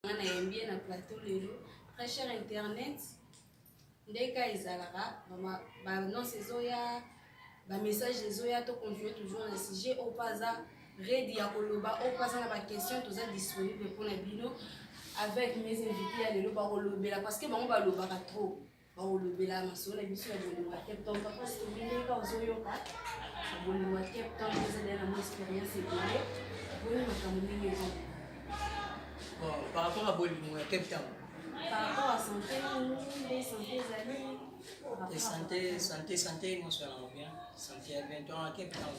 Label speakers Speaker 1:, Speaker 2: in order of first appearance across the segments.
Speaker 1: On a bien un plateau lelo très cher internet ndeka ezalaka ba non sezoya ba message ezoya to continuer toujours na sujet au paza ready ya koloba au paza na ba question toza disponible pour na bino avec mes invités ya lelo ba kolobela parce que bango ba lobaka trop ba kolobela masolo na biso ya bolingo ya Cape Town papa si tobindeka ozoyoka bolingo ya Cape Town ezali na mo expérience ebele boni makambo ndenge ezali.
Speaker 2: Bon, par rapport à Bolingo, Cape Town.
Speaker 1: Par rapport à santé, les santé,
Speaker 2: santé, non seulement bien. Santé est bien. Toi, à Cape Town,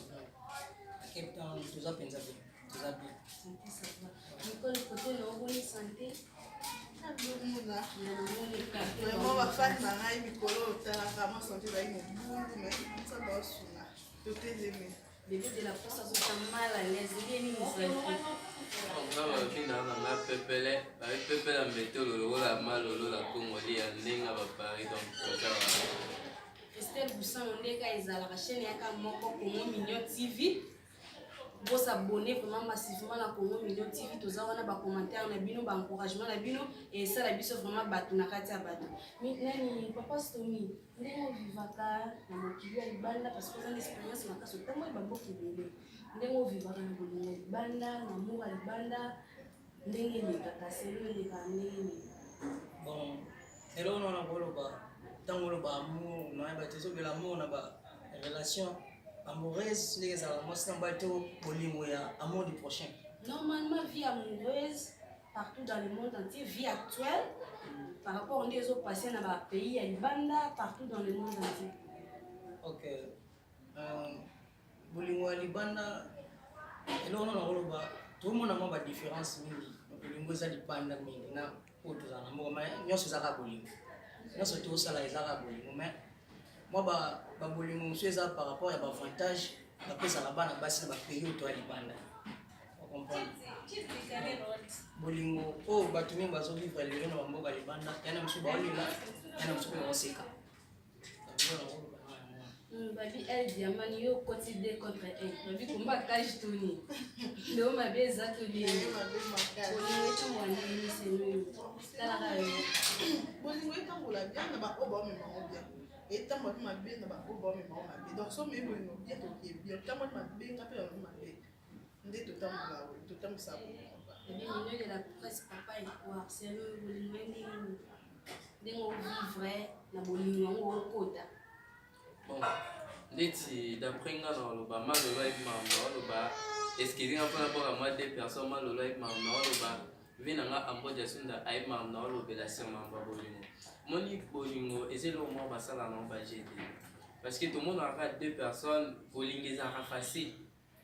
Speaker 2: tout ça, bien. Tout ça bien.
Speaker 1: Santé, ça va. Nicole, côté non, bonne santé.
Speaker 3: Vraiment, ma femme m'a dit que vraiment santé va être bon, mais ça va se faire. Tout est aimé.
Speaker 1: Bébé de la force, ça se mal à l'aise. Il est mis au sol.
Speaker 4: Pepele mbete lolo la malolo la Congolais ya ndenga ba Paris donc
Speaker 1: Estelle Boussan ondeka ezala chaîne ya ka moko Congo Mignon TV. Vous s'abonner vraiment massivement à Congo Mignon TV, tous wana ba commentaire na bino ba encouragement na bino et ça la biso vraiment batu na kati ya batu. Nani papa Stomy, ndenge vivaka na mokili ya libanda parce que ça l'expérience na kaso tamo ba boki bele. Ndenge vivaka na bolingo libanda, na moura libanda, ndenge ni kaka selo le kanene.
Speaker 2: Bon, hello non na boloba. Tango lo ba amour, na ba tezo de l'amour na ba relation amoureuse, les amours c'est un bateau bolingo ya amour du prochain.
Speaker 1: Normalement vie amoureuse partout dans le monde entier, vie actuelle par rapport aux autres patients dans le pays à Libanda, partout dans le monde entier.
Speaker 2: OK. Bolingo ya Libanda elo na ngoloba tout le monde a une différence mingi. Bolingo za Libanda mingi na autres na mo mais nyoso za ka bolingo. Nyoso to sala ezaka bolingo mais moi ba bolingo ça par rapport à l'avantage la pesa la bana basi na ba pays to ya Libanda. Vous comprenez? Bolingo oh batumi bazo vivre le na mboka Libanda yana msu ba olila yana msu ko seka.
Speaker 1: Babi elle diamant yo quotidien contre elle. Babi combat cage Tony. Leo mabe za Tony. Bolingo eto mwani ni senu. Tala
Speaker 3: bolingo etambola bien na ba oba me ma bien. Etambola ma bien na ba oba me ma bien. Donc so me bolingo bien to bien. Etambola ma bien na pe ma bien. Ndé to tambola we, to tambola ça.
Speaker 1: Le milieu de la presse papa et quoi, c'est le bolingo ndingo vivre na bolingo ngo kota.
Speaker 4: bon ndeti d'après nga na loba malolo avec mama loba est-ce que nga pona boka moi deux personnes malolo avec mama loba vina nga amboja sunda avec mama loba la sema mama bolingo moni bolingo ezelo mo basala na ba jete parce que tout le monde a deux personnes bolingo za facile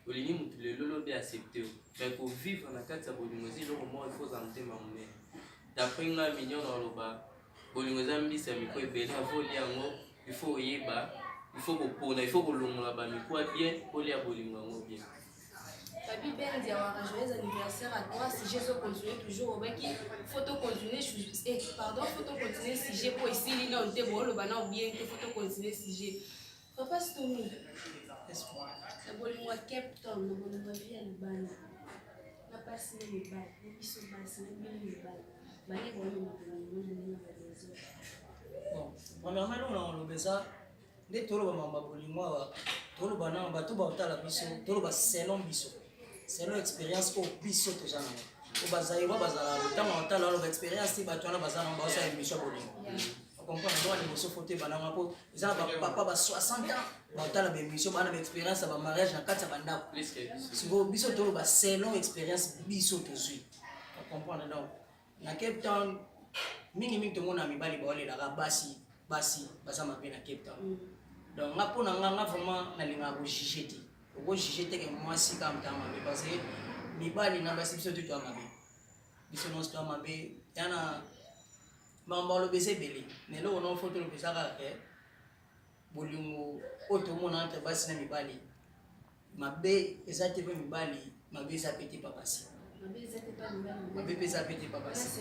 Speaker 4: bolingi mutu lelo be accepter mais pour vivre na kati ya bolingo ezelo mo il faut zamte mamune d'après nga mignon na loba bolingo za mbisa miko ebele avoli yango il faut yeba il faut que il faut que l'on la miko bien pour les bolingo yango bien.
Speaker 1: Papi Ben dit avoir joyeux anniversaire à toi si je veux continuer toujours au bec photo continuer pardon photo continuer si j'ai pour ici il non te bon le bana bien que photo continuer si j'ai papa Stomy la bolingo à Cape Town la bolingo vie à Libana na passe les balles les biso basse les balles bale bon bolingo na réseau.
Speaker 2: Bon, premièrement on le ça nde tolo ba mamba bolingo wa tolo bana ba to ba tala biso tolo ba selon biso selon expérience ko biso to zana ko bazai wa bazala tama tala lo expérience ti ba to na bazana ba sa émission bolingo on comprend droit de biso foté bana ngapo za ba papa ba 60 ans ba tala ba émission bana ba expérience ba mariage na kati ba ndako si go biso tolo ba selon expérience biso to zui on comprend donc na Cape Town mingi to mona mibali ba ole la basi baza mabe na Cape Town. Donc nga pona nga vraiment na linga ko juger te. Ko juger te ke mwasi ka mta mabe parce que mibali na basi biso to mabe. Biso no sto mabe yana mamba lo bese bele. Ne lo no photo lo besa ka ke bolingo oto mona entre basi na mibali. Mabe ezate pe mibali mabe za pete papasi. Mabe pesa pete papasi.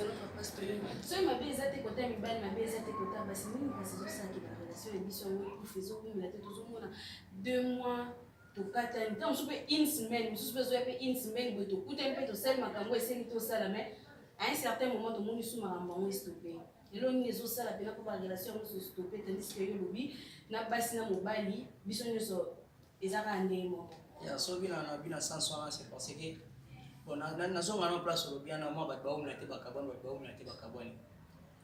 Speaker 1: So ma bezate kota mibali ma bezate kota basi mini kasi zo sa ki la relation et biso nous faisons comme la tête tout monde 2 mois to kata ntan so pe une semaine so pe zo pe une semaine bo to kuta pe to sel makambo eseni to sala mais à un certain moment tout le monde sous marambo stoppé et là on est ça la peine pour la relation on se stopper tandis que yo lobby na basi na mobali biso nyoso ezaka ndemo
Speaker 2: ya so bina sens wana c'est parce que bon nazonga na place lobby na moi bato baomela te bakabwani bato baomela te bakabwani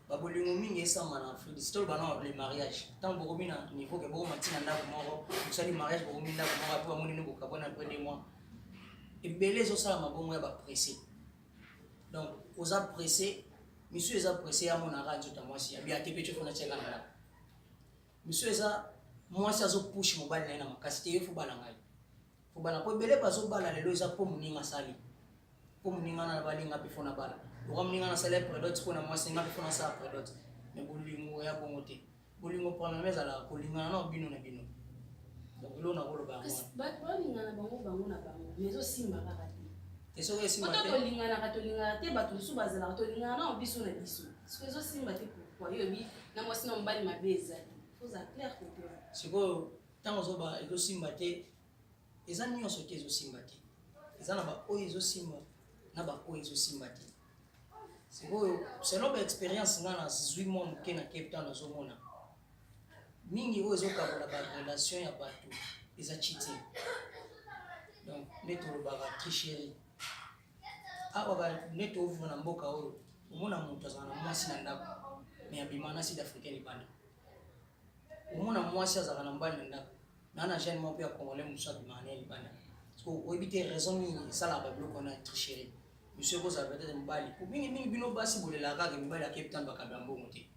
Speaker 2: babolingo mingi esamba na afrique c'est bana le mariage tant bokomi na niveau ke bokoma ntina ndako moko osali mariage bokomi ndako moko apo bamonini bokabwani après 2 mois ebele ezosala mabongo ya bapressé donc oza pressé monsieur eza pressé amonaka nzota mwasi abi ate mpe tofona tiaka na ndako monsieur eza mwasi azopush mobali na ye na makasi te ye fo bala ngai fo bala po ebele bazobala lelo eza mpo moninga asali mpo moninga na balinga mpe fo na bala oka moninga nasala prédote mpo na mwasi nga mpe fo nasala prédote me bolingo ya bongo te bolingo problème ezalaka kolingana na bino na bino donc elo nakoloba yango
Speaker 1: bato balingana bango na bango mais ezosimba kaka te
Speaker 2: te soki esimba te
Speaker 1: tolingana te bato mosusu bazalaka tolingana na biso na biso soki ezosimba te pourkui yobi na mwasi na mobali mabe ezali foza clair kote
Speaker 2: sikoyo ntango ozoba ezosimba te eza nyonso te ezosimba te eza na baoyo ezosimba na baoyo ezosimba te sikoyo selon baexpérience nga na zwi mwa moke na Cape Town nazomona mingi oyo ezokabola barelation ya bato eza cheating donc nde tolobaka tricherie awa nde tovivre na mboka oyo omona moto azala na mwasi na ndako me abima na sud africain libanda omona mwasi azalaka na mobali na ndako na jeune moko mpe ya congolais mosusu abima na ye libanda oyebi te raison mingi esalaka babiloko wana ya tricherie monsieur kozala peut-être mobali mingi bino basi bolelaka kaka mibali ya Cape Town bakabela mbongo te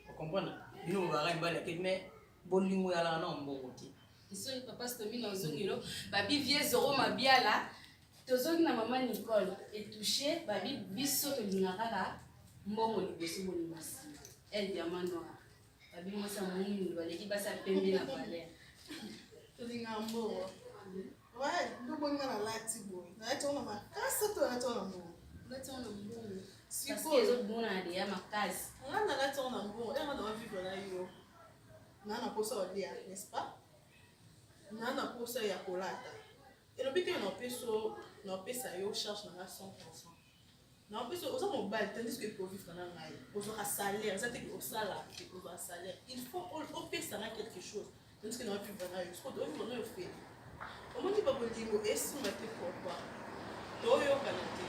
Speaker 2: ocomprendre bino bolaka mibali ya Cape mais bolingo yalaka na mbongo te
Speaker 1: iso papa stomi na ozongelo babi vie zoro mabiala tozongi na mama Nicole etouché babi biso tolingaka kaka mbongo liboso bolimasi elle diamant noir babi mosa mwindu baleki basi apembe na valeur
Speaker 3: tolinga mbongo ouais ndobonga na lati boy nalati ona makasi to nalati ona mbongo
Speaker 1: lati ona mbongo
Speaker 3: sikoyo
Speaker 1: ezobona de ya makasi
Speaker 3: nga nalati ona mbongo nga na vivre na yo na posa olia n'est-ce pas na posa ya kolata elobi te na opesa yo charge na nga 100%. Na opesa oza mobile tandis que pour vivre na ngai ozwaka salaire eza te ke osala te ozwaka salaire il faut opesa na quelque chose tandis que na vivre na yo sikoyo ovivre na yo feli omoni babolingo esimba te pourkui toyokana te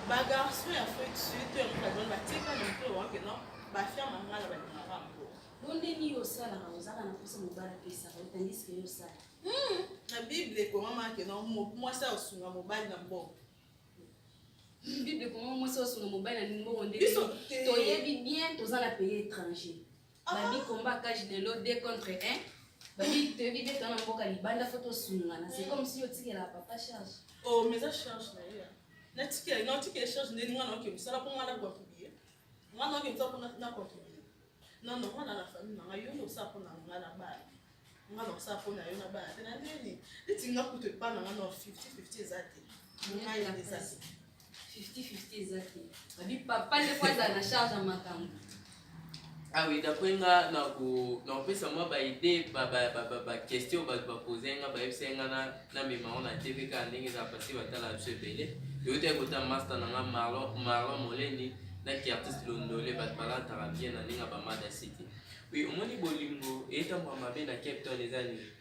Speaker 3: bagarçon ya afrique sud to yango bazali batikana mpe oyoke non bafiama nga na balingaka mpo
Speaker 1: bondeni yosalaka ozaka na posa mobali apesaka tandis que yosala
Speaker 3: na bible ekomamaki no mwasi aosunga mobali na mbongo
Speaker 1: bible ekoma mwasi aosunga mobali na mbongo nde
Speaker 3: biso
Speaker 1: toyebi bien toza na pays étranger babi combat cage lelo 2 contre 1 babi toyebi bien toza na mboka libanda fo tosungana c'est comme si otikela papa charge
Speaker 3: oh mais ça change na ye natikela charge ndeni ngana oke mosala mpo ngana contribue ngana oke mosala mpo na contribue non ngana na famille nanga yo osala mpo na nga na bana ngana osala mpo na yo na bana te na ndeni neti nga kutu epa na nga no 50-50 eza te ngai eza te
Speaker 1: 50-50 eza te babi papa nde po azala na charge ya makambo
Speaker 4: ah oui d'après nga na opesa mwa baide baquestion bato bapose nga bayebisa nga na memango na tv kaka ndenge eza pasi batala biso ebele yote ekota master na nga marlon moleni naki artiste londole bato balataka bien na ndenge bamada city oui omoni bolingo etambola mabe na Cape Town eza nini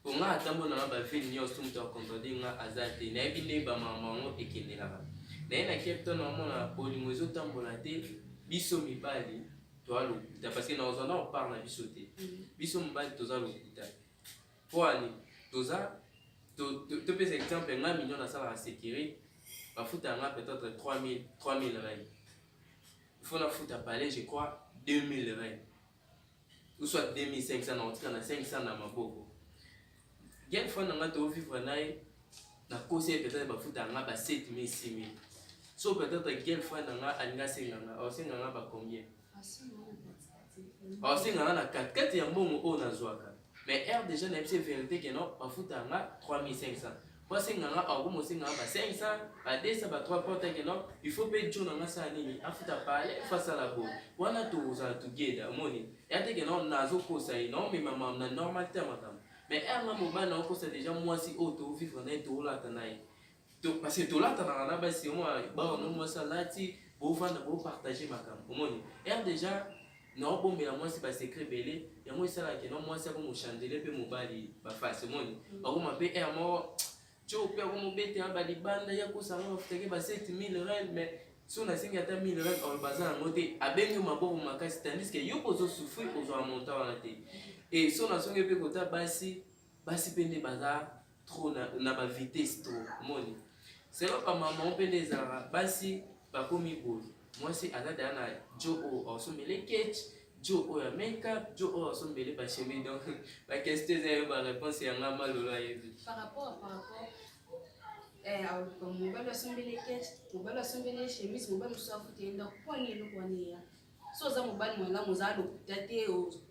Speaker 4: po nga atambola na bavile nyonso moto akomprendre nga aza te nayebi nde bamama yango ekendelaka naye na Cape Town omona bolingo ezotambola te biso mibali toza lokuta parce que naozwa na opart na biso te biso mobali toza lokuta po ani toza topesa exemple nga million nasalaka sécurité bafuta yanga peut-être 3000 reine il faut nafuta palais je crois 2000 reine ou soit 2500 na otika na 500 na maboko quelle fois nanga tovivre naye nakosi ye peut-être bafuta yanga ba 7000 6000 so peut-être quelle fois nanga alinga osenganga ba combien osenganga na 4 ya mbongo oyo nazwaka mais aire déjà nayebisi vérité ke non bafuta yanga 3500 po asenganga akomi osenganga ba 500 ba 200 ba 3 porte ke non il faut mpe jo nanga sala nini afuta pale fasala boye wana tozala together omoni ya te ke non nazokosa ye naomema mam na normal te makambo mais aire nga mobali naokosa déjà mwasi oyo tovivre na ye toolata na ye parce que tolatana na basi moi baono mwasi alati bovanda bopartage makambo omoni ere déjà naobombela mwasi basekret ebele yango esalaka no mwasi akomochandele mpe mobali bafasi omoni bakoma mpe ere moko tio mpe akomobetela balibanda ya kosanga bafutaki ba 7000 rel mais so nasengi ata 1000 rel oyo baza yango te abengi maboko makasi tandis ke yo kozosouffrir kozwa monta wana te e so nasongi mpe kota basi mpe nde baza trop na bavitese trop omoni selo bamama mpe nde ezalaka basi bakomi boye mwasi aza daya na jo oyo aosombele keche jo oyo ya makeup jo oyo aosombele bachemi donc bakestion eza yo baréponse yanga malolo ayebi
Speaker 1: par rapport mobali asombele keche mobali asombele chemise mobali mosusu afuteli donc mponi eloko wana eya so oza mobali malamu oza lokuta te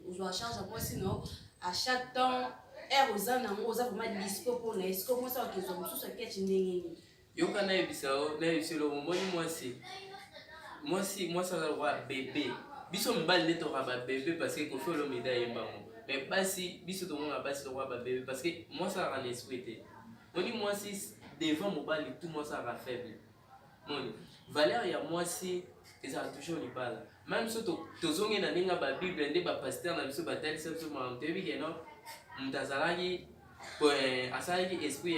Speaker 1: ozwa charge ya mwasi no à chaque temps ere oza nango oza vraimen dispo mpona esiko mwasi akezwa mosusu akeche ndenge nini
Speaker 4: yoka nayebisa lo momoni mwasi aza lokwa bebe biso mibali nde toka babebe parce que kofi olomida yembango mais basi biso tomonga basi lokwa babebe parce que mwasi alaka na esprit te moni mwasi devant mobali tout mwasi alaka faible moni valeur ya mwasi ezala toujours libala même so tozongi na ndenge ya babible nde bapaster na biso batalisa biso malamu toyebi keno moto asalaki esprit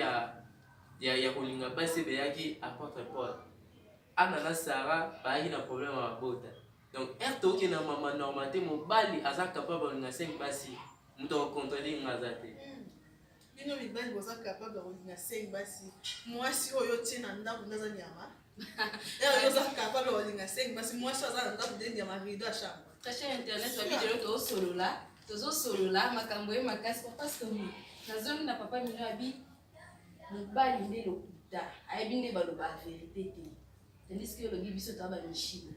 Speaker 4: ya kolinga basi ebeyaki apôtre Paul ana na Sara bayaki na problème ya mabota donc ere toke na mama normal te mobali aza capable kolinga 5 basi moto akocontrole nga aza te
Speaker 3: bino mibali boza capable kolinga 5 basi mwasi oyo tie na ndako nde aza nyama ere oza capable kolinga 5 basi mwasi aza na ndako nde nyama rido ya chambre
Speaker 1: kacha internet babidelo tozosolola makambo ye makasi papa somi nazongi na papa mino abi mobali nde lokuta ayebi nde baloba verité te tandis ke olobi biso toa bamishila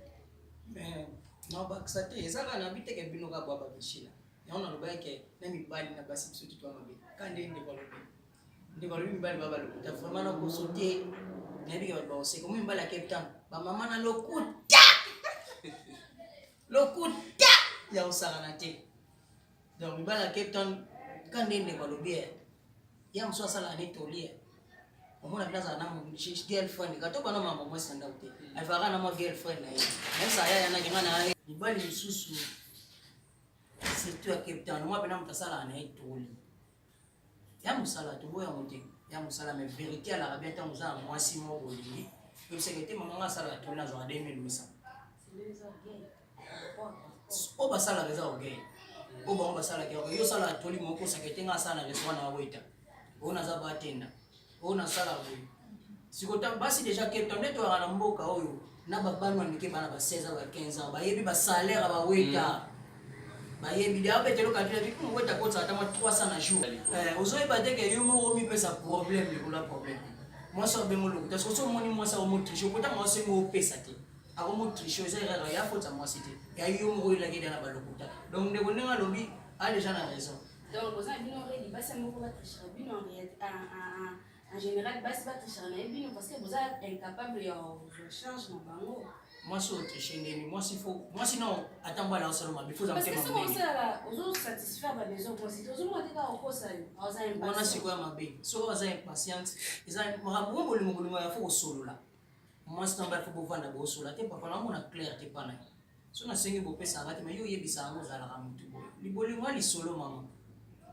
Speaker 2: nabakisa te ezaka na biteke bino kaka bwa bamishila yango nalobaki na mibali na basi biso titwa mabe ka nde nde balobi mibali baba lokuta vraiment na koso te nayebike bato baoseka mo mibali ya Cape Town bamama na lokuta ya osakana te donc mibali ya Cape Town ka nde nde balobi ya mosu asala ne tolia omona bila za na girlfriend kato bana mama mwasi ndao te afaka na ma girlfriend na yeye sasa yaya na ngana na mibali misusu surtout ya Cape Town moi bena mutasala na etoli ya musala to boya mote ya musala mais vérité ala bien tant musa mwasi mo bolingi to sekete mama ngasala to na zo 2800 o basala reza ogay o ba basala ke yo sala toli moko sekete ngasala restaurant na waiter ona za batenda ona sala boy sikota basi déjà Cape Town neto na mboka oyo na babanwa mike bana ba 16 ba 15 ans bayebi ba salaire ba waiter bayebi dia betelo kadira biku waiter ko tsata ma 300 na jour ozoyi badeke yo mo mi pesa problème le la problème moi ça be mo lo parce que so moni moi ça mo triche ko ta mo se mo pesa te ako mo triche ça ira ya faut ça moi cité ya yo mo ila ke na ba lokuta donc ndeko ndenga lobi a déjà na raison
Speaker 1: donc oza bino redi basi moko batrichera bino en général basi batrichera na ye bino parce que vous êtes incapable ya recharge na bango
Speaker 2: mwasi otriche ndeni mwasi non atambwa la osalo mabe faut
Speaker 1: parce que
Speaker 2: zamtema
Speaker 1: soki osala ozosatisfaire babesoin mwasi ozomona te kaka okosa oza
Speaker 2: wana sikoya mabe so aza impatiente eza makambo bolingo ya fo osolola mwasi tamba fo bovanda bosolola te papa namona clair te pana so nasengi bopesanga te mais yo oyebisa yango ozalaka motu boye libolingo ya lisolo mama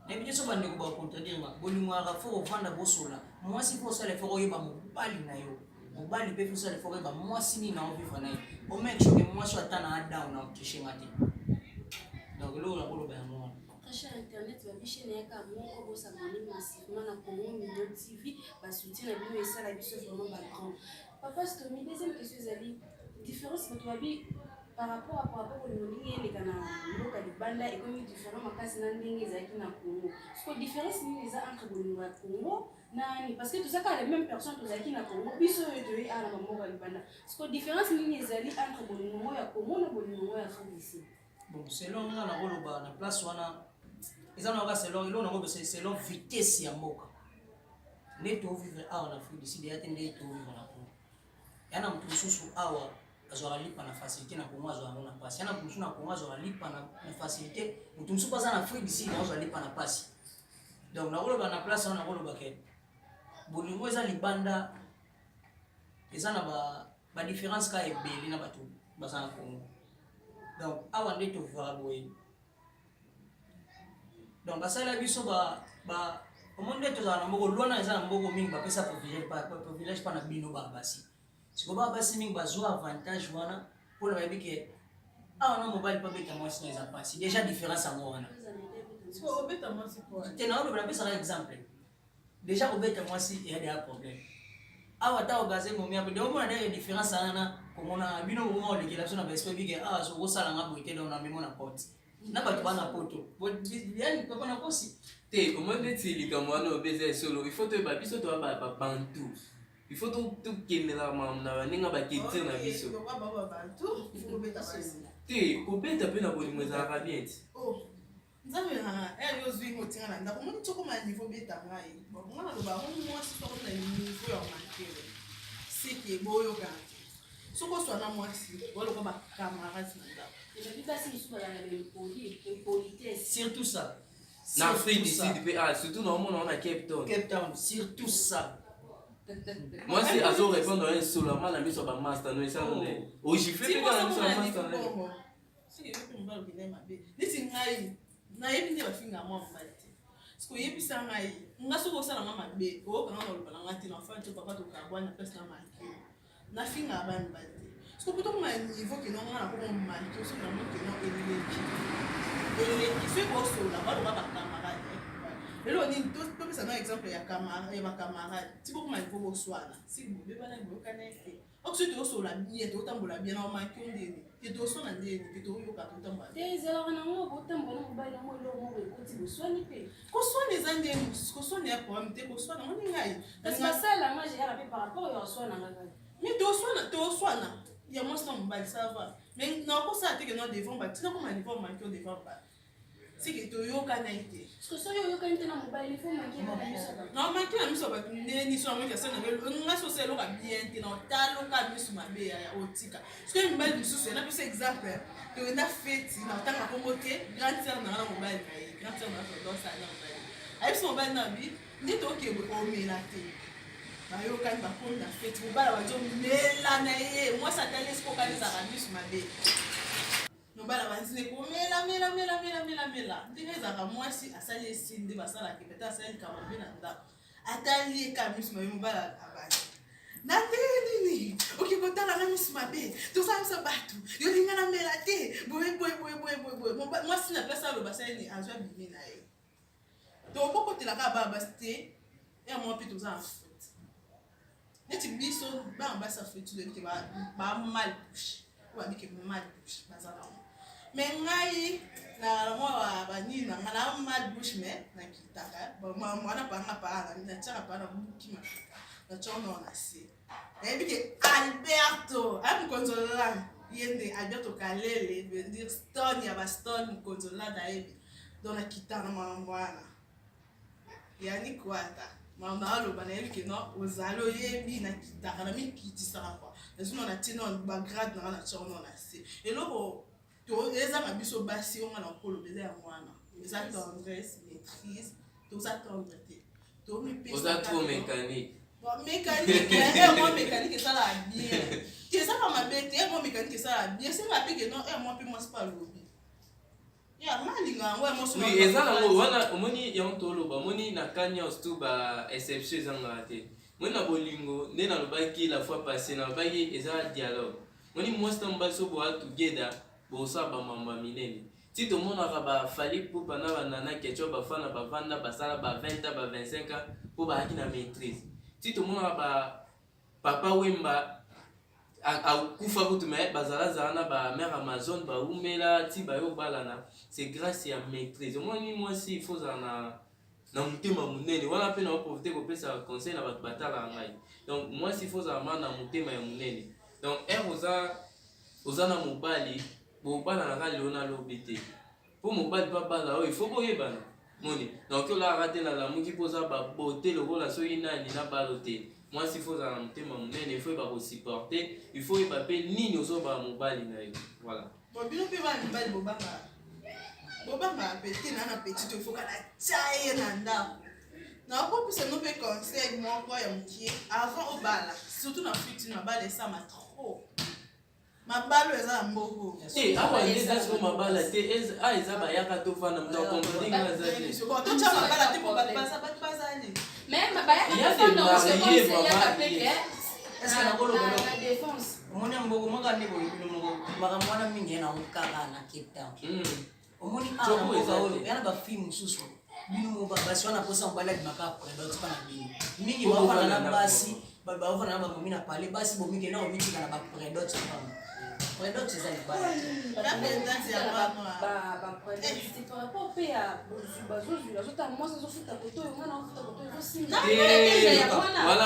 Speaker 2: nayebi so bandeko bacontredire ma bolingo yaka fo ovanda bosolola mwasi fo osala efort oyeba mobali na yo mobali mpe fo osala efort oyeba mwasi nini na ovivre na ye omake sure ke mwasi ata na adown na otrichanga te donc eloko nakoloba yango wana
Speaker 1: Cher internet babishene yaka moko bosangani massivement na Congo Million TV basoutien na bino esala biso vraiment bagrand papa Stomy deuxième question ezali différence bato babi par rapport olingi eleka na mboka libanda ekomi différent makasi na ndenge ezalaki na Congo siko différence nini eza entre bolingo ya Congo nani parce que tozaka les mêmes personnes tozalaki na Congo biso oyo toyi ala na mboka libanda siko différence nini ezali entre bolingo ya Congo na bolingo ya Afrique d'ici
Speaker 2: bon selon nga na koloba na place wana eza na selon ilo na selon vitesse ya mboka nde to vivre awa na Afrique du Sud ya te nde to vivre na Congo yana mtu mususu awa azwaka lipa na facilité na Congo azwaka na pasi yana mtu na Congo azwaka lipa na facilité mtu mususu aza na Afrique du Sud azwaka lipa na pasi donc na koloba na place wana koloba ke bolingo eza libanda eza na ba différence ka ebele na bato baza na Congo. Donc awa nde tovivaka boye. Donc basala biso ba omoni nde tozala na mboko lwana eza na mboko mingi bapesa privilège mpa na bino babasi. Siko babasi mingi bazwa avantage wana mpona bayebi ke awa na mobali mpa beta mwasi na eza mpasi déjà différence yango wana te na oloba napesaka exemple déjà kobeta mwasi eya deya problème awa ta ogaze momi apo de omona ndenge différence wana na komona bino boma olekela biso na baesprit bike awa sokosalanga boye te donc na memo na porte na bato bana poto yani papa na kosi
Speaker 4: te omoni neti likambo wana obeza esolo il faut toyeba biso toya babantu il faut tokendela mamu na baninga bakulture na biso te kobeta mpe na bolingo ezalaka bien ti
Speaker 3: nzambe na ere ozwi ngotinga na ndako moni tokoma niveau beta ngai bongo na loba moni mwasi tokoma na niveau ya mankele siki boyoka soko swana mwasi boloko ba camarades na ndako
Speaker 2: surtout ça
Speaker 4: na Afrique du Sud pe surtout na omona na Cape Town
Speaker 2: surtout ça
Speaker 4: moi si azo répondre à un seulement na biso ba master no esa no o jifle pe na biso ba master no
Speaker 3: si ke ko mbalo bine mabe nisi ngai na yebi nde bafinga mwa mbali te siko yebisa ngai nga soko osala nga mabe okanga na loba nga te na fa to papa to kabwana place na manki na finga abani mbali te siko poto ma niveau ke no nga na ko manki so na mo ke no eleki fe ko so la ba ba camarade lelo ni to pesa na exemple ya camarade ti ko ma niveau ko swana si bo be bana bo kanete oxy to so la bien to tambola bien na manki ndeni ke to so na ndeni ke to yo ka to tambola
Speaker 1: ezala na ngo botambola mo bali mo lo mo ko ti boswani pe
Speaker 3: ko swana ezandeni ko swana ya problème te ko swana mo ngai
Speaker 1: parce que ça la moi j'ai rappelé par rapport au swana ngaka
Speaker 3: mais to swana ya moi ça mbali ça va mais na ko ça te que no devant ba tina ko ma devant manki au devant ba c'est que to yo ka na ite
Speaker 1: parce que so yo ka ite na mobile il faut manquer na miso
Speaker 3: non manki na miso ba ni so mo ka ça na nga so c'est lo ka bien te na talo ka miso mabe ya otika parce que mbali miso c'est na plus exemple to na fête na tanga ko mote grand sœur na mobile na grand sœur na do ça na mobile ai so mobile na bi ni to ke ko mela te na yo ka ba ko na fête mobile wa jo mela na ye moi ça telle ce ko ka za ka miso mabe nobala banzine ko mela ndenge ezaka mwasi asali esinde basala kepeta asali kamambe na ndako atali ka miso mabe mobala abani na nini okikotala na miso mabe tosalisa bato yolinga na mela te boye mwasi na place aloba sali azwa bimi na ye tobokotelaka babasi te ya mwa mpe toza na foot neti biso bana basi afrique toyebi ke bamal bouche babike mal bouche bazala mais ngai na mwa banini na nga na mal bouche mais na kitaka mwana panga pa na tsaka pa na mukima na chono na se nayebi ke Alberto amkonzola yende Alberto Kalele veut dire stone ya ba stone mkonzola daebi dans la kitana mwana yani kwata mama aloba nayebi ke no ozalo yebi na kitaka na mikitisaka kwa nazuna na tina ba grade na chono na se eloko to eza mabiso basi onga na kolo beza ya mwana eza tendresse maîtrise to za tendresse to mi pesa
Speaker 4: oza trop mécanique
Speaker 3: moi mécanique ça la bien que ça va m'abete moi mécanique ça la bien c'est ma pique non moi puis moi c'est pas lobby ya malinga ouais moi so
Speaker 4: oui eza na wana omoni ya ntolo ba moni na kanya stu ba exception zanga te moni na bolingo nde na lobaki la fois passée na lobaki eza dialogue moni moi c'est mbali so bo together bosa ba mamba minene ti to monaka ba fali pupa na banana kecho bafana bavanda basala ba 20 ba 25 po baaki na maîtrise ti to monaka ba papa wemba akufa kutu me bazala na ba mère Amazon ba umela ti ba yo balana c'est grâce à maîtrise moi si il faut na mutema munene wana pe na profiter ko pesa conseil na bato batala ngai donc moi si il faut na mutema ya munene donc oza na mobali bobala na kali na lobete po mobali babala o il faut boyebana moni donc la raté na la muki poza ba beauté le rôle so inani na baloté moi si faut na mutema munene il faut ba supporter il faut ba pe nini ozo ba mobali na yo voilà
Speaker 3: bon bino pe ba mobali bobanga petit na petit il faut kana chaye na ndako Na kwa pisa no pe conseil moko ya mukie avant obala surtout na fuite na bala ça ma trop. Mabalo eza mboko.
Speaker 4: Awa ndeza siko mabala te eza bayaka tofana mta comprendre nga za te.
Speaker 3: Bon to cha mabala te po basa bazali.
Speaker 1: Mais bayaka tofana on se conseille ya peke.
Speaker 2: Est-ce que na kolo
Speaker 1: la défense.
Speaker 2: Omoni mboko manga ndebo mboko makamwana mingi na ukaka na Cape Town. Omoni mboko yana ba film susu. Bino basi wana posa mbala di maka predot pa na bino. Mingi ba na basi ba na ba komina pale basi bo mingi na omiti kana ba predot pa. Predot c'est les balles.
Speaker 3: La présidente ya mama.
Speaker 1: Ba predot par rapport pe ya bazozu la zota moi ça futa koto yo mwana futa koto yo simba.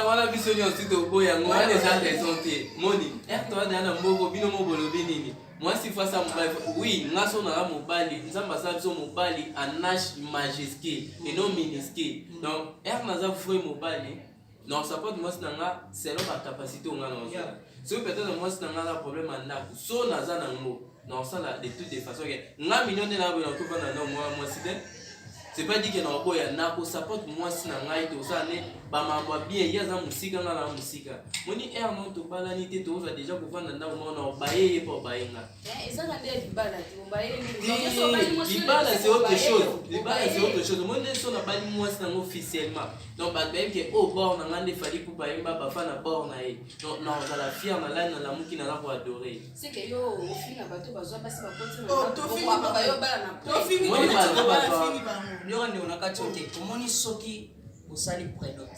Speaker 4: Voilà biso nyo sito boya ngwa les gens raison te. Moni, toi dans mboko bino mobolo benini. Moi si fois ça mobile oui ngaso na mobile nzamba sa biso mobile en âge majuscule et non minuscule. Donc naza frère mobile non ça peut moi nanga selon ma capacité on a non. So peut-être moi c'est un problème en là so naza nango non ça là de toutes les façons que nga million de na bo na ko na moi c'est pas dit que na boya na ko support moi si na ngai to ça ne ba mamba bien ya za musika na musika moni non to bala ni te to za déjà ko vanda na mo na baye po bayenga
Speaker 1: ezaka nde libala ti baye
Speaker 4: ni libala c'est autre chose libala c'est autre chose moi ne so na bali moi si na officiellement donc ba bien que au bord na ngande fali pour bayemba ba fa na bord na e donc non za la fière na la na muki na la ko adorer
Speaker 1: c'est que yo au final bato bazwa basi ba kote
Speaker 3: Oh to fini
Speaker 1: ba yo bala na
Speaker 3: to fini
Speaker 4: Moi,
Speaker 2: Nyoka ndio nakati yote tomoni soki osali predot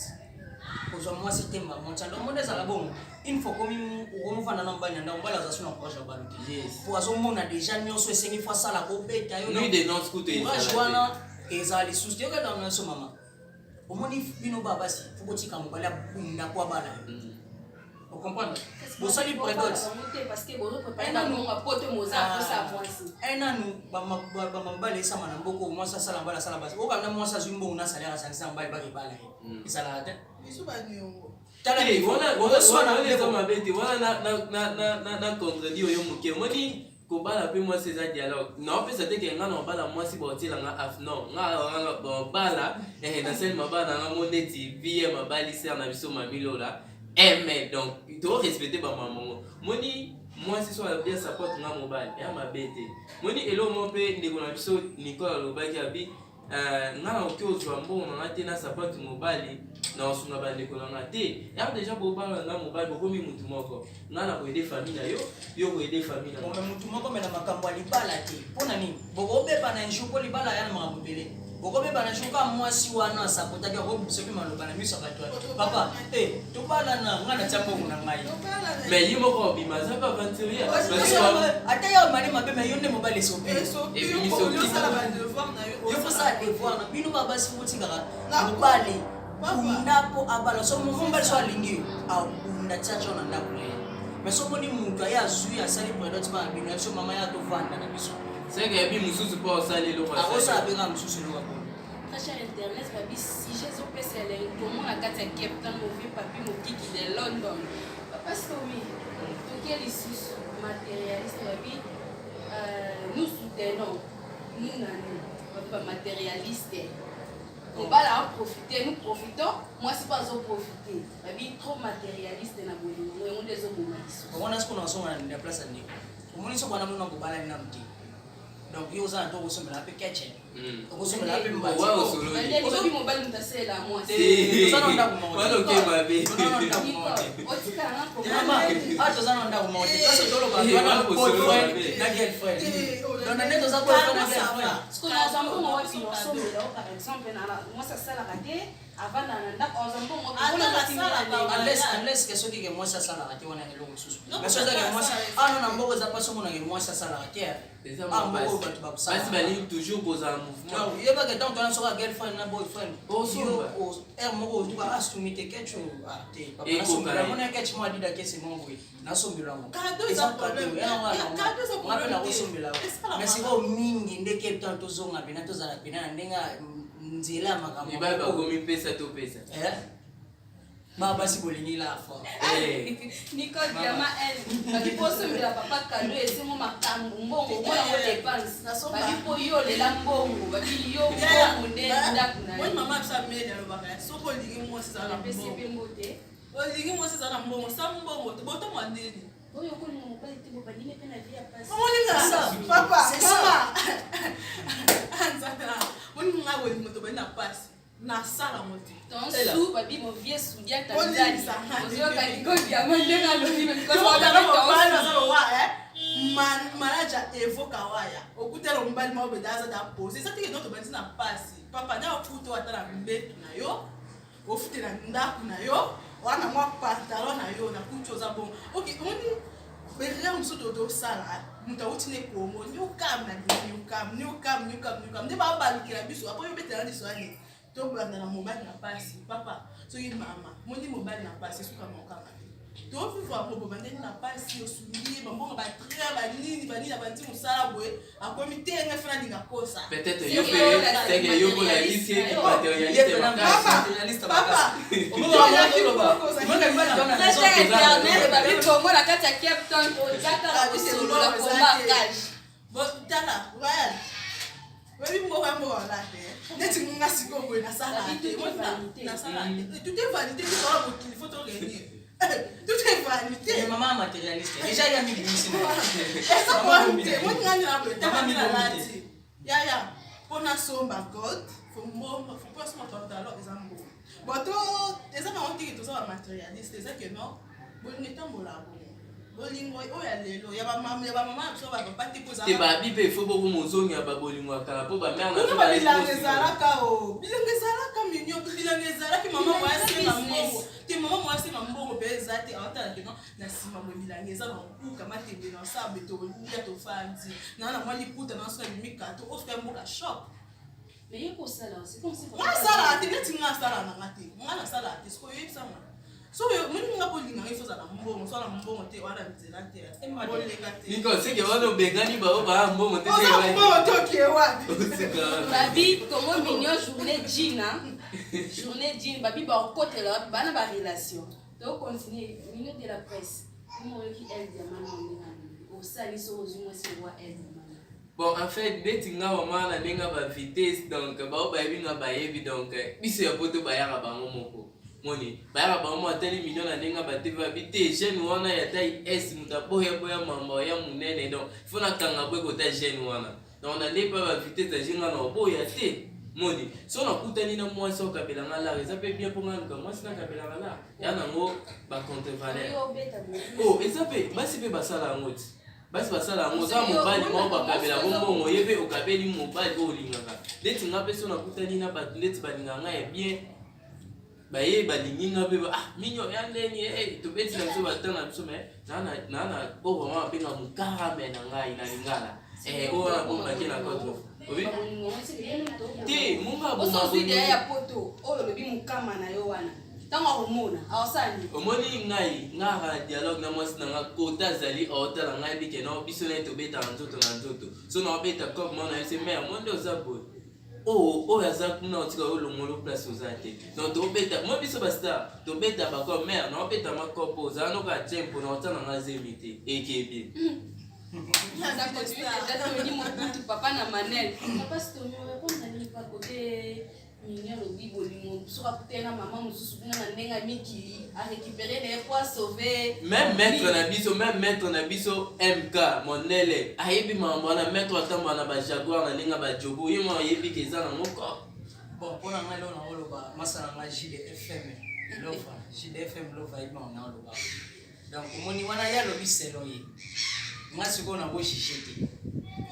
Speaker 2: kozwa mwasi temba montando monde za la bongo une fois comme ukomufana na mbali nda mbala za suna proche ba luti
Speaker 4: yes
Speaker 2: pour azomona déjà nyonso esengi fois sala ko beta yo
Speaker 4: lui de non scooter
Speaker 2: wana ezali susi yoka na naso mama omoni bino baba si fukotika mobala bunda kwa bala vous comprenez bosali predot
Speaker 1: parce que bozo préparer na monga poto moza pour ça avancer
Speaker 2: nous bambala esama na mboko mwasa sala mbala sala basi okanga mwasa zimbo na salaire sanisa mbala ba kibala isala ate
Speaker 3: biso ba nyongo
Speaker 2: tala
Speaker 4: ni
Speaker 2: ni
Speaker 4: wana les hommes abeti wana na contredire yo muke moni ko bala pe moi c'est un dialogue non pe c'était que ngana bala moi si boti la nga af non nga bala na sel mabana nga moneti vie mabali ser na biso mamilola mais donc il doit respecter ba maman moni moi si soit bien support nga mobile ya mabete moni elo mo pe ndeko na biso Nicolas lobaki abi nga okiozwa mbongo na te na support mobile na osunga ba ndeko na te ya déjà bo bala nga mobile bo komi mutu moko nga na ko aider famille na yo ko aider famille na
Speaker 2: mo mutu moko mena makambo libala te pona nini boko beba na njuko libala ya makambo bele boko beba na njuko mwasi wana sapota ke ko biso pe maloba na miso ka toi papa to bala na nga na tsambo na ngai
Speaker 4: mais yi moko bimaza pa aventurier
Speaker 2: parce que ata ya mali mabe me yonde mobile sopi
Speaker 3: et puis yo sala ba devoir na yo
Speaker 2: yo ça devoir na bino baba si mutikaka mobile ndapo abala so mobile so alingi unda tsacho na ndapo le mais so moni mutu aya zui asali predot ba bino so mama ya to vanda na biso
Speaker 4: c'est que bi mususu pa osali lo
Speaker 2: a osa abega mususu lo ko
Speaker 1: très cher internet babi si Jésus pèse les comment la carte Cape Town mo vi papi mo kiki de London parce que oui donc quel ici matérialiste babi nous soutenons nous pas matérialiste on va là profiter nous profitons moi c'est pas en profiter babi trop matérialiste na bolingo on des hommes
Speaker 2: on a ce qu'on a son na place ni on moni so bana mona ko bala na mti donc yo za to so mela pe kitchen ko so mela pe mbati
Speaker 4: wa osolo
Speaker 1: ni ko bi mobile mtasela moi
Speaker 2: c'est ça nda ko mo
Speaker 4: wala ke mabe
Speaker 1: otika na ko
Speaker 2: mama ato za nda ko mo parce que dolo ba wana boyfriend na girlfriend donc na to za boyfriend na girlfriend
Speaker 1: ce qu'on a zambo mo wati no so mela par exemple na moi ça sala raté avant na nda ko zambo mo ko na sala
Speaker 2: unless que so ki ke moi ça sala raté wana elo susu mais so que moi ah non mboko za paso mo na ke moi ça sala raté mboko ba to ba
Speaker 4: ça c'est bali toujours poser un mouvement
Speaker 2: non yeba ke tant on so girlfriend na boyfriend
Speaker 4: yo
Speaker 2: moko tu ba astumite kecho ate papa na so mela mona kecho mo adida kesi mo boy na so mela mo
Speaker 3: cadeau za problème cadeau za problème
Speaker 2: na so mela mais si ko mingi ndeke tant to zonga bina to za bina ndenga nzela makambo
Speaker 4: ni baba gomi pesa to pesa
Speaker 2: basi bolingi la fois
Speaker 1: Nico Diama elle baliposo mbela papa kado esimo makambo mbongo mona mo dépense balipo yo lela mbongo babi yo mbongo nde ndaku na
Speaker 3: moi maman ça m'aide à le bagage soko lingi moi c'est ça la mbongo olingi moi c'est ça la mbongo sa mbongo boto mwandeni
Speaker 1: oyo ko ni mo pali tibo badine pe na vie passe
Speaker 3: papa anzana oni ngawe ni moto bana passe na sala moti
Speaker 1: ton sou babi mo vie soudia tanzali ozo ka Nico Diama ndenga lobi me ko
Speaker 3: manager evoka waya okutela mbali ma obedaza da pose ça tike notre bandi na passe papa na okuto atala mbetu na yo ofutela ndaku na yo wana mwa pantalon na yo na kuchoza bon OK oni bele msoto do sala muta utine kongo new cam nde ba balukira biso apo yo betela ni soani to banda na mobile na passe papa so yi mama moni mobile na passe suka mokama to vivre mo bobande na passe yo sulier bambonga ba très ba nini na banti musala boy akomi tenga fana dinga kosa
Speaker 4: peut-être yo pe yo ko la liste qui matérialiste
Speaker 3: papa
Speaker 1: internet babi kongo na kati ya Cape Town ozaka la kusolola komba cash
Speaker 3: tala royal webi mbo wala te neti munga siko boy na sala na sala tout est vanité tu sera beaucoup il faut te gagner tout est vanité
Speaker 2: maman matérialiste déjà il y a mis ici
Speaker 3: ça vanité moi ngani na boy tama mi na lati ya pona somba god faut pas se mettre dans l'eau ezambo boto ezama on dit que tout ça matérialiste c'est que non bon netambola bolingo oya lelo ya ba mama so ba papa te poza
Speaker 4: te ba bipe faut beaucoup mozongi ya ba bolingo kala po ba mère na
Speaker 3: ba bilanga ezalaka o bilanga ezalaka minyo bilanga ezalaka mama mwasi na mbongo te mama mwasi na mbongo pe ezate awatala ke non na sima mo bilanga eza na kuka matebe na sabe to ya to fanzi na mwali puta na so limika to ofre mboka shop
Speaker 1: mais yeko sala c'est comme si
Speaker 3: moi sala te neti nga sala na ngati nga na sala te sko yebisa moi so moni nga bolinga ifo za na mbongo so na mbongo te wala nzela te boleka te
Speaker 4: Nico c'est que wano bengani ba mbongo te
Speaker 3: te wa mbongo to ke wapi
Speaker 1: babi comme mignon journée jean babi ba kotela bana ba relation donc continuer minute de la presse comment qui elle diamant au sali so ozumo se wa elle
Speaker 4: bon en fait beti nga mama na denga ba vitesse donc ba yebi nga ba yebi donc biso ya poto ba yaka ba moko moni ba yaka ba mo ateli million na denga ba TV ba bite jeune wana ya tai S muta boya mama ya munene donc faut na kanga boy ko ta jeune wana donc na ne pas ba vitesse ta jinga na boya te moni so na kutani na moi so kabela ngala ça peut bien pour nga moi sina kabela ngala ya nango ba contrevaleur oh et ça peut basi pe basala ngoti basi basala ngoza mobali mo bakabela bombongo yebe okabeli mobali olingaka leti nga peso na kutani na bat leti balinganga ya bien baye balinginga be minyo ya ndeni to beti na biso batana biso me na bo mama penga mukara me na ngai na lingala ona bomba kina koto obi ti munga bomba
Speaker 1: oso ya poto oyo lobi mukama na yo wana tango hormona awasani
Speaker 4: omoni ngai ngara dialogue na mwasi na nga kota zali otala ngai bike na biso na to beta nzoto na nzoto so na beta comme mona ese mère monde ozaboy oh yaza kuna otika olongolo place ozate donc to beta mo biso basta to beta ba comme mère na beta makopo za no ka tempo na otala nga zemite ekebi
Speaker 1: papa na manel papa stomio répondre ni pas côté minyo lobi bolingo soka kutena mama mususu kuna na ndenga mikili a récupérer les poids sauver
Speaker 4: même maître na biso MK monele ayebi mambo na maître atambo na ba jaguar na ndenga ba jobo yimo ayebi keza na moko
Speaker 2: bon pona ngai lo na oloba masala ngai JDFM lova iba na oloba donc moni wana ya lobi selon ye ngasi ko na bo shishete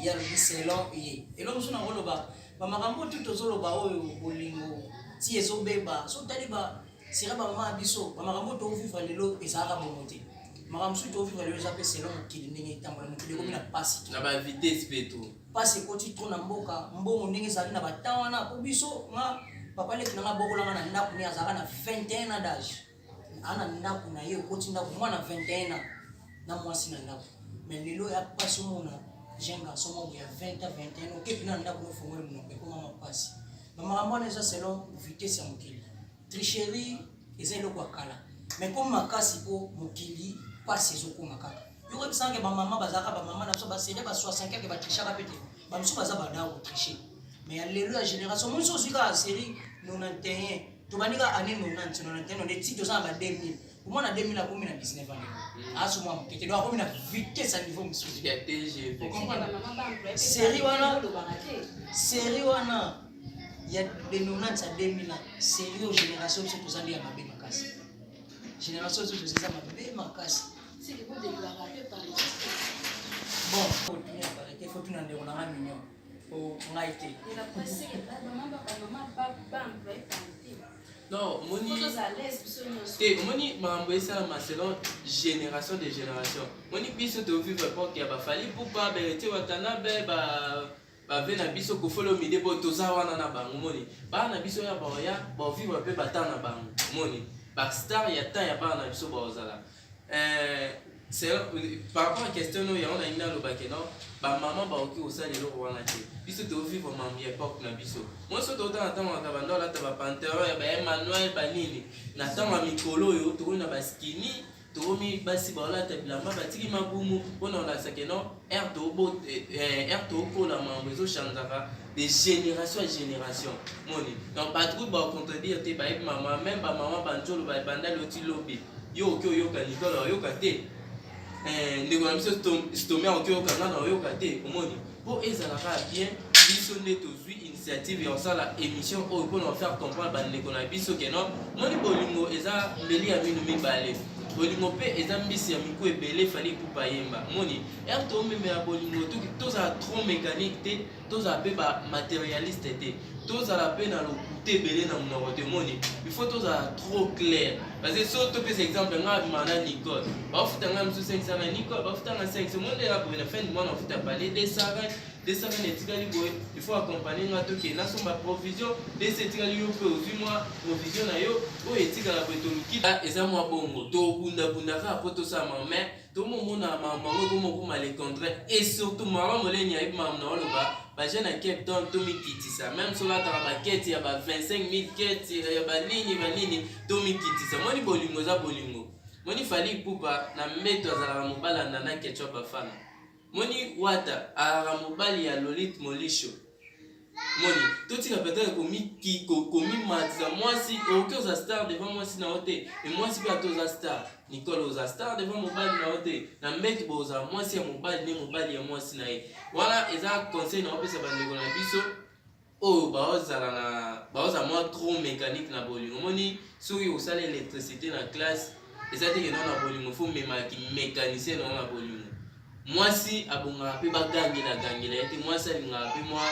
Speaker 2: ya lobi selon ye elo musu na oloba bamakambo tu tozoloba oyo bolingo ti ezobeba so tali ba sira ba mama biso bamakambo to vivre lelo ezaka bomote makambo su to vivre lelo zape selon mokili ndenge tambola mokili komi na pasi
Speaker 4: na ba vitesse peto
Speaker 2: pasi koti to na mboka mbongo ndenge ezali na batawa na po biso nga papa leki nanga bokolanga na ndaku ne azaka na 21 ans d'âge ana ndaku na ye koti ndaku mwana 21 ans na mwasi na ndaku mais lelo ya pasi mona jeune garçon mo ya 20 à 21 ok pina ndaku no fongole monoko ko mama pasi maman eza selon vitesse ya mokili tricherie eza eloko ya kala mais comme makasi mpo mokili pasi ezokoma kaka yokoyebisanake bamama bazalaka bamama na biso baserie ba 64 batrichaka mpe te bamisu baza badao kotriche mais ya lelo ya génération moni so ozwi kaka série 91 tobandi kaka année 90 91 ti toza na ba 2000 omona 2000 akomi na 19 ans asomwa mokete donc akomi na vitesse ya niveau mosusu
Speaker 4: ya TGV
Speaker 2: série wana ya de 90 à 2000 ans série aux génération biso toza nde ya mabe makasi génération biso toza mabe makasi bon faut tuna ndeko nanga mignon po ngai te
Speaker 4: non moni makambo esalama selon génération de génération moni biso tovivre époque ya bafali pupa berete watanabe bave na biso kofolo mide bo toza wana na bango moni bana na biso ya baoya bavivre mpe bata na bango moni bastar ya temps ya bana na biso baozala par rapport à question oyo yango nalingi nalobake no bamama baoki kosala eloko wana te biso tovivre mambo ya époque na biso moi so totala ntango ya bando alata bapantero ya baemmanuel banini na ntango ya mikolo oyo tokomi na baskini tokomi basi baolata bilamba batiki mabumu mpona olasake no ere tookola mambo ezochanzaka de génération à génération moni donc batrupe baocontredire te bayebi mama même bamama banjolo babandali oti lobi yo oki oyoka likolo oyoka te ndeko na biso stome akoki oyoka nga na oyoka te omoni mpo ezalaka bien biso nde tozwi initiative ya kosala émission oyo mpona kofaire comprendre bandeko na biso keno moni bolingo eza mbeli ya minu mibale bolingo mpe eza mbisi ya miku ebele efali epupa yemba moni ere toomemela bolingo tozala trop mécanique te tozala mpe bamatérialiste te tozala mpe na lokute ebele na monoko te moni il faut tozala trop clair parce que so topesa exemple nga abima na nicole baofuta nga misu 500 na nicole bafutanga 500 mondela boye na fin du mois nafuta pale 200 etikali boye il faut accompagner nga toke nasomba provision dese etikali yo mpe ozwi mwa provision na yo oyo etikala boye tolukita eza mwa bongo tobundabundaka mpo tosala mais tomomona mamango komokoma le contraire et surtout mama moleni ayebi mama na oloba bajeune ya Cape Town tomikitisa même solataka bakete ya ba 25 000 kete ya banini tomikitisa moni bolingo eza bolingo moni fali pupa na mbeto azalaka mobali andana ketchup bafana moni wata alaka mobali ya Lolit Molisho moni totika peut-être komimatisa mwasi okoki oza star devant mwasi na yo te e mwasi mpe ata oza star Nicole oza star devant mobali na yo te na mbeti bozala mwasi ya mobali nde mobali ya mwasi na ye wana eza conseil na opesa bandeko na biso oyo baozala mwa trop mécanique na bolingo omoni soki osala électricité na classe eza teke nao na bolingo fo memaki mécanicien nao na bolingo mwasi abongaka mpe bagangela ye te mwasi alingaka mpe mwa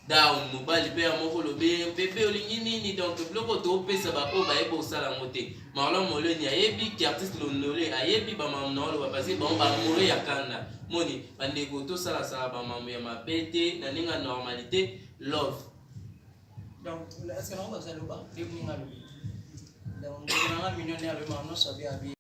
Speaker 4: down mobali mpe ya moko lobe pepe olingi nini donc biloko topesa baoyo bayebi kosala yango te marlon moleni ayebi ki artiste londole ayebi bamambo na oloba parce bango bamore ya kanda moni bandeko tosalasala bamambo ya mabe te na ndenge ya normalité love
Speaker 2: donc est ce que nango bazaloba nde moninga alobi donc nanga million ne alobi mama nyonso abi